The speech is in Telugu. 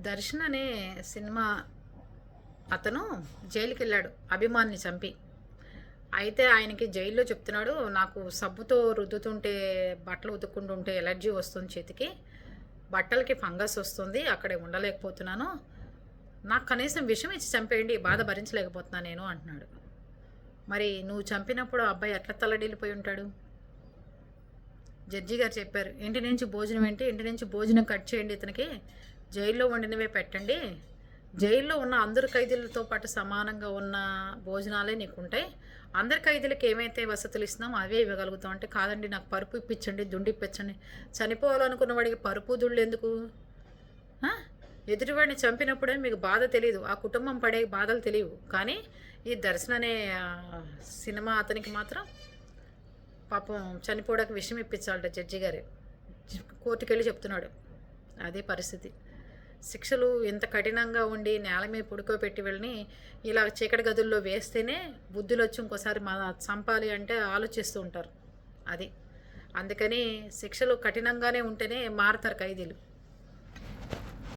దర్శన్ అనే సినిమా అతను జైలుకి వెళ్ళాడు అభిమాన్ని చంపి. అయితే ఆయనకి జైల్లో చెప్తున్నాడు, నాకు సబ్బుతో రుద్దుతుంటే బట్టలు ఉతుక్కుంటుంటే ఎలర్జీ వస్తుంది చేతికి, బట్టలకి ఫంగస్ వస్తుంది, అక్కడే ఉండలేకపోతున్నాను, నాకు కనీసం విషం ఇచ్చి చంపేయండి, ఈ బాధ భరించలేకపోతున్నా నేను అంటున్నాడు. మరి నువ్వు చంపినప్పుడు ఆ అబ్బాయి ఎట్లా తల్లడిల్లిపోయి ఉంటాడు? జడ్జి గారు చెప్పారు, ఇంటి నుంచి భోజనం ఏంటి, ఇంటి నుంచి భోజనం కట్ చేయండి, ఇతనికి జైల్లో వండినవే పెట్టండి, జైల్లో ఉన్న అందరు ఖైదీలతో పాటు సమానంగా ఉన్న భోజనాలే నీకు ఉంటాయి, అందరి ఖైదీలకు ఏమైతే వసతులు ఇస్తున్నామో అవే ఇవ్వగలుగుతాం అంటే, కాదండి నాకు పరుపు ఇప్పించండి, దుండి ఇప్పించండి. చనిపోవాలనుకున్న వాడికి పరుపు దుళ్ళు ఎందుకు? ఎదుటివాడిని చంపినప్పుడే మీకు బాధ తెలియదు, ఆ కుటుంబం పడే బాధలు తెలియవు. కానీ ఈ దర్శన్ అనే సినిమా అతనికి మాత్రం పాపం చనిపోవడానికి విషయం ఇప్పించాలట జడ్జి గారే. కోర్టుకు వెళ్ళి చెప్తున్నాడు. అదే పరిస్థితి. శిక్షలు ఎంత కఠినంగా ఉండి నేల మీద పుడుకోబెట్టి వెళ్ళని ఇలా చీకటి గదుల్లో వేస్తేనే బుద్ధులు వచ్చి ఇంకోసారి చంపాలి అంటే ఆలోచిస్తూ ఉంటారు. అది అందుకని శిక్షలు కఠినంగానే ఉంటేనే మారతారు ఖైదీలు.